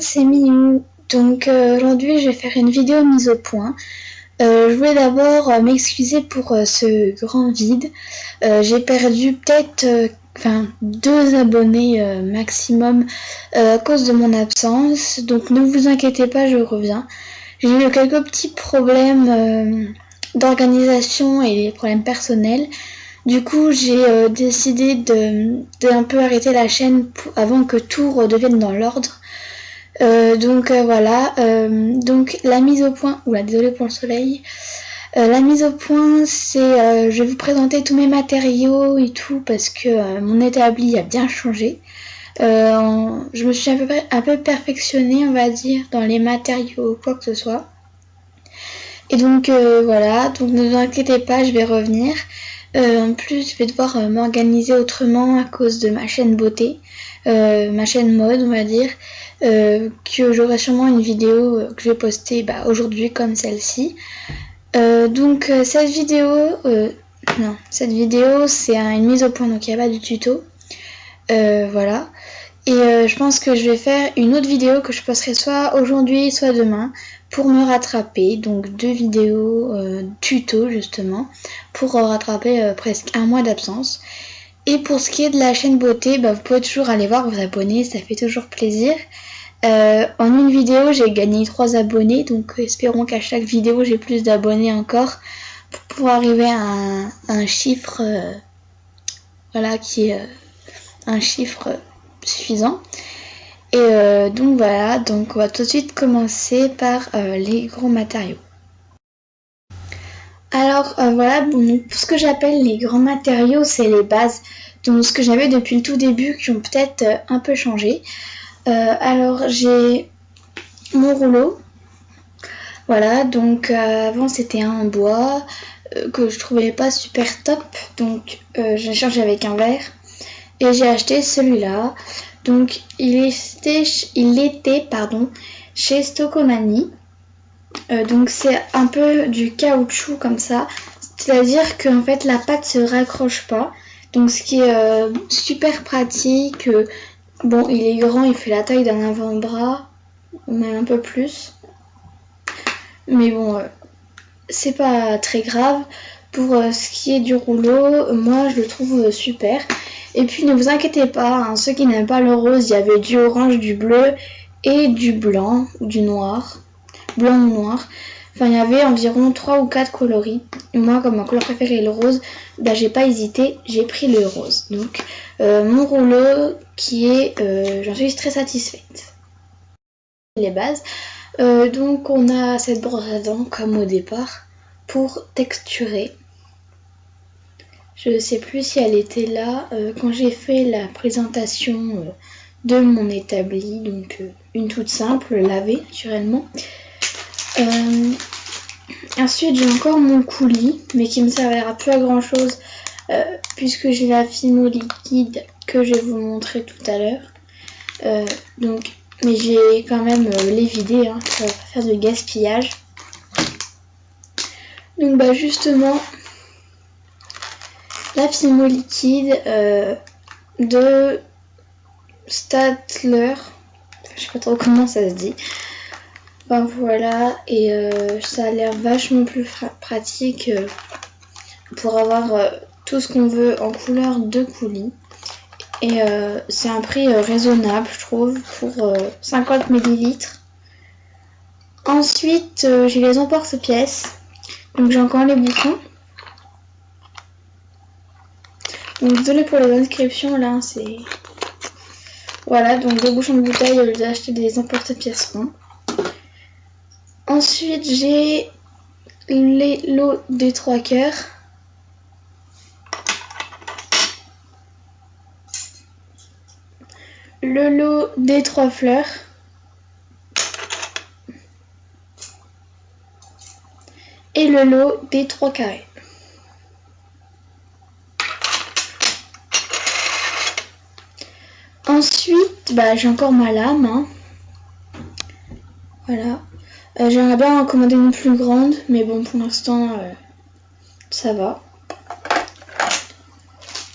c'est Miu. Donc aujourd'hui je vais faire une vidéo mise au point. Je voulais d'abord m'excuser pour ce grand vide. J'ai perdu peut-être 2 abonnés maximum à cause de mon absence. Donc ne vous inquiétez pas, je reviens. J'ai eu quelques petits problèmes d'organisation et des problèmes personnels. Du coup, j'ai décidé de un peu arrêter la chaîne avant que tout redevienne dans l'ordre. Voilà. Donc la mise au point. Oula, désolé pour le soleil. La mise au point, c'est je vais vous présenter tous mes matériaux et tout parce que mon établi a bien changé. Je me suis un peu perfectionnée, on va dire, dans les matériaux ou quoi que ce soit. Et donc voilà, donc ne vous inquiétez pas, je vais revenir. En plus, je vais devoir m'organiser autrement à cause de ma chaîne beauté, ma chaîne mode, on va dire, que j'aurai sûrement une vidéo que je vais poster aujourd'hui comme celle-ci. Cette vidéo, c'est une mise au point, donc il n'y a pas de tuto. Voilà. Et je pense que je vais faire une autre vidéo que je posterai soit aujourd'hui, soit demain, pour me rattraper. Donc 2 vidéos tuto justement, pour rattraper presque 1 mois d'absence. Et pour ce qui est de la chaîne beauté, vous pouvez toujours aller voir, vous abonner, ça fait toujours plaisir. En une vidéo, j'ai gagné 3 abonnés, donc espérons qu'à chaque vidéo, j'ai plus d'abonnés encore pour pouvoir arriver à un chiffre, voilà, qui est un chiffre suffisant. Et donc voilà, donc on va tout de suite commencer par les gros matériaux. Alors voilà, bon, pour ce que j'appelle les grands matériaux, c'est les bases, donc ce que j'avais depuis le tout début qui ont peut-être un peu changé. Alors j'ai mon rouleau, voilà, donc avant c'était un en bois que je trouvais pas super top, donc j'ai changé avec un verre et j'ai acheté celui-là. Donc il était chez Stokomani. Donc c'est un peu du caoutchouc comme ça, c'est-à-dire qu'en fait la pâte se raccroche pas, donc ce qui est super pratique. Bon, il est grand, il fait la taille d'un avant-bras, même un peu plus, mais bon, c'est pas très grave. Pour ce qui est du rouleau, moi je le trouve super. Et puis ne vous inquiétez pas, hein, ceux qui n'aiment pas le rose, il y avait du orange, du bleu et du blanc ou du noir. Blanc ou noir. Enfin, il y avait environ 3 ou 4 coloris. Et moi, comme ma couleur préférée est le rose, j'ai pas hésité, j'ai pris le rose. Donc, mon rouleau qui est, j'en suis très satisfaite. Les bases. Donc, on a cette brosse à dents comme au départ pour texturer. Je sais plus si elle était là quand j'ai fait la présentation de mon établi. Donc, une toute simple, lavée naturellement. Ensuite j'ai encore mon coulis, mais qui me servira plus à grand chose puisque j'ai la fimo liquide que je vais vous montrer tout à l'heure. Mais j'ai quand même les vider, hein, pour pas faire de gaspillage. Donc justement la fimo liquide de Statler, je sais pas trop comment ça se dit. Voilà, et ça a l'air vachement plus pratique pour avoir tout ce qu'on veut en couleur de coulis. Et c'est un prix raisonnable, je trouve, pour 50 ml. Ensuite, j'ai les emporte-pièces. Donc j'ai encore les bouchons. Donc désolé pour les inscriptions, là, c'est... Voilà, donc des bouchons de bouteille, j'ai acheté des emporte-pièces ronds. Ensuite, j'ai les lots des 3 cœurs. Le lot des 3 fleurs. Et le lot des 3 carrés. Ensuite, j'ai encore ma lame. Hein. Voilà. J'aimerais bien en commander une plus grande, mais bon, pour l'instant, ça va.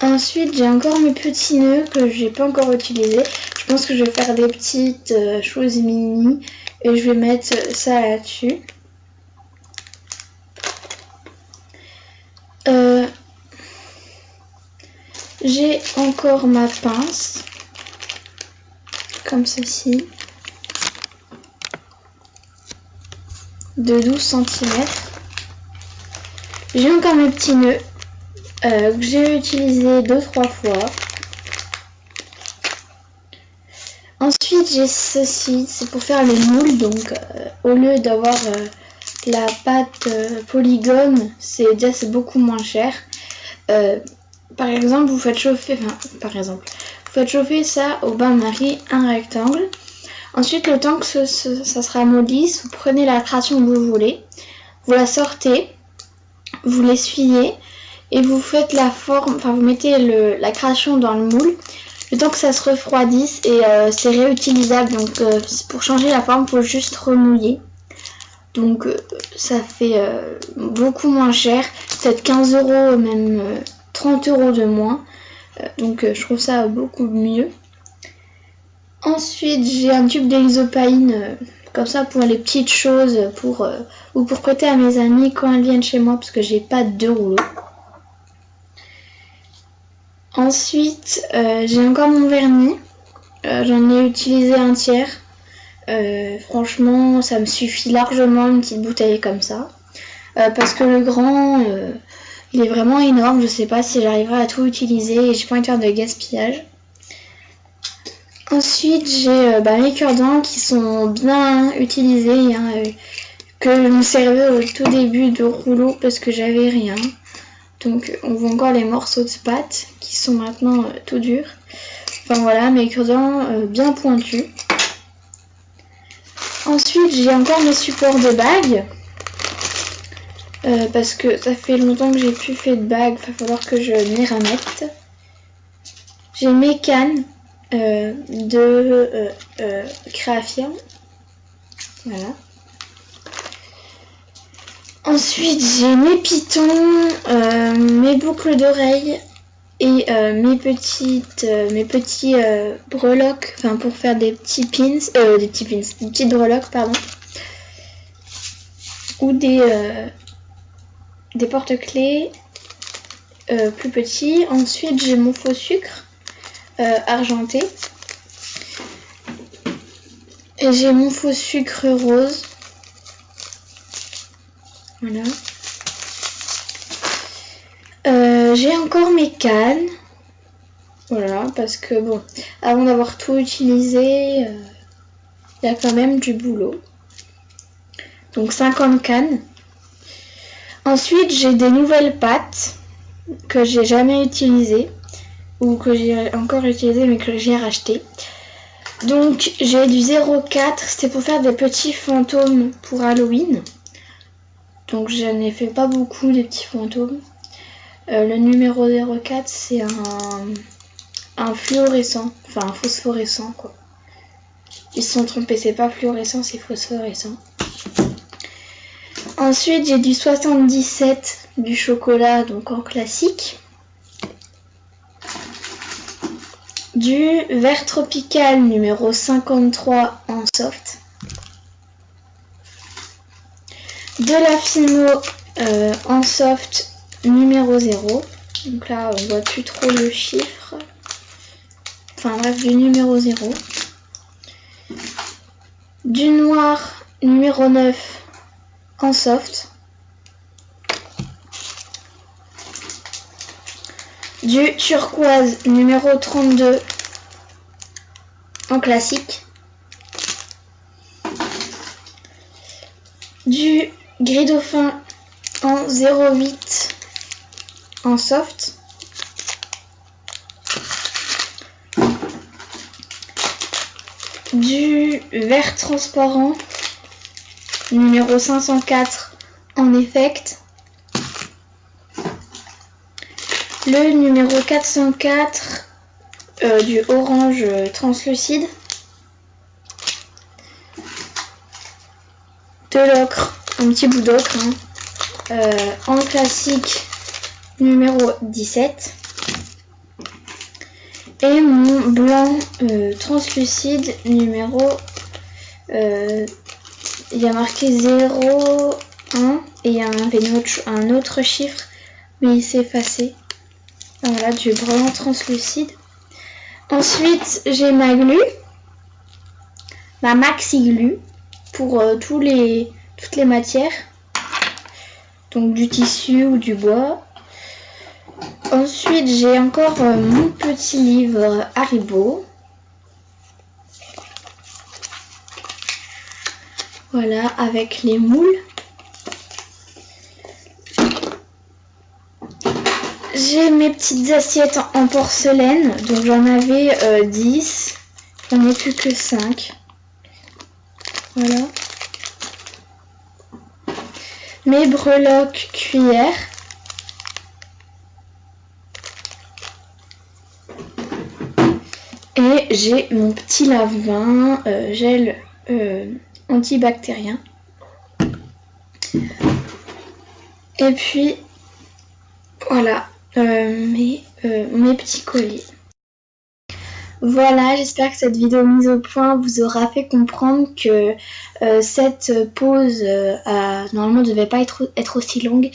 Ensuite, j'ai encore mes petits nœuds que j'ai pas encore utilisés. Je pense que je vais faire des petites choses mini et je vais mettre ça là-dessus. J'ai encore ma pince, comme ceci, de 12 cm. J'ai encore mes petits nœuds que j'ai utilisé 2-3 fois. Ensuite, j'ai ceci, c'est pour faire les moules. Donc, au lieu d'avoir la pâte polygone, c'est beaucoup moins cher. Par exemple, vous faites chauffer, ça au bain-marie, un rectangle. Ensuite, le temps que ça sera mollisse, vous prenez la création que vous voulez, vous la sortez, vous l'essuyez et vous faites la forme, enfin vous mettez la création dans le moule, le temps que ça se refroidisse et c'est réutilisable. Donc pour changer la forme, il faut juste remouiller. Donc ça fait beaucoup moins cher, peut-être 15 €, même 30 € de moins. Donc je trouve ça beaucoup mieux. Ensuite, j'ai un tube d'hexopaïne, comme ça pour les petites choses, ou pour prêter à mes amis quand elles viennent chez moi, parce que j'ai pas de rouleau. Ensuite, j'ai encore mon vernis. J'en ai utilisé un tiers. Franchement, ça me suffit largement, une petite bouteille comme ça. Parce que le grand, il est vraiment énorme. Je sais pas si j'arriverai à tout utiliser et j'ai pas envie de faire de gaspillage. Ensuite, j'ai mes cure-dents qui sont bien utilisés, que je me servais au tout début de rouleau parce que j'avais rien. Donc on voit encore les morceaux de pâte qui sont maintenant tout durs. Enfin voilà, mes cure-dents bien pointus. Ensuite, j'ai encore mes supports de bagues. Parce que ça fait longtemps que j'ai plus fait de bagues, il va falloir que je m'y remette. J'ai mes cannes de Créafirm. Voilà. Ensuite, j'ai mes pitons, mes boucles d'oreilles et mes petits breloques, enfin pour faire des petites breloques, pardon, ou des porte-clés plus petits. Ensuite, j'ai mon faux sucre argenté et j'ai mon faux sucre rose. Voilà. J'ai encore mes cannes. Voilà, parce que bon, avant d'avoir tout utilisé, il y a quand même du boulot. Donc 50 cannes. Ensuite, j'ai des nouvelles pâtes que j'ai jamais utilisées, ou que j'ai encore utilisées mais que j'ai racheté. Donc j'ai du 0,4, c'était pour faire des petits fantômes pour Halloween. Donc je n'ai fait pas beaucoup des petits fantômes. Le numéro 04, c'est un fluorescent, enfin un phosphorescent quoi. Ils se sont trompés, c'est pas fluorescent, c'est phosphorescent. Ensuite, j'ai du 77 du chocolat, donc en classique. Du vert tropical numéro 53 en soft. De la Fimo en soft numéro 0. Donc là, on voit plus trop le chiffre. Enfin bref, du numéro 0. Du noir numéro 9 en soft. Du turquoise numéro 32 en classique. Du gris dauphin en 0,8 en soft. Du vert transparent numéro 504 en effect. Le numéro 404 du orange translucide. De l'ocre, un petit bout d'ocre, en classique numéro 17. Et mon blanc translucide numéro, il y a marqué 0, 1 et il y a un autre chiffre, mais il s'est effacé. Voilà, du blanc translucide. Ensuite, j'ai ma glue, ma maxi glue pour toutes les matières, donc du tissu ou du bois. Ensuite, j'ai encore mon petit livre Haribo. Voilà, avec les moules. J'ai mes petites assiettes en porcelaine, donc j'en avais 10, j'en ai plus que 5. Voilà. Mes breloques cuillères. Et j'ai mon petit lave-main gel antibactérien. Et puis voilà mes petits colliers. Voilà, j'espère que cette vidéo mise au point vous aura fait comprendre que cette pause normalement ne devait pas être aussi longue.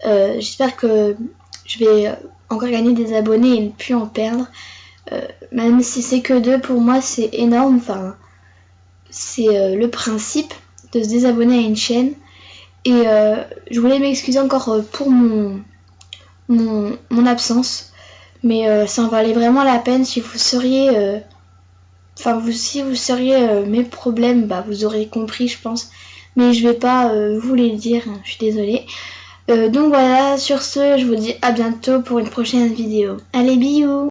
J'espère que je vais encore gagner des abonnés et ne plus en perdre. Même si c'est que 2, pour moi c'est énorme. Enfin, c'est le principe de se désabonner à une chaîne. Et je voulais m'excuser encore pour mon absence. Mais ça en valait vraiment la peine. Si vous seriez mes problèmes, bah, vous aurez compris, je pense. Mais je vais pas vous les dire, hein, je suis désolée. Donc voilà, sur ce, je vous dis à bientôt pour une prochaine vidéo. Allez, bisous!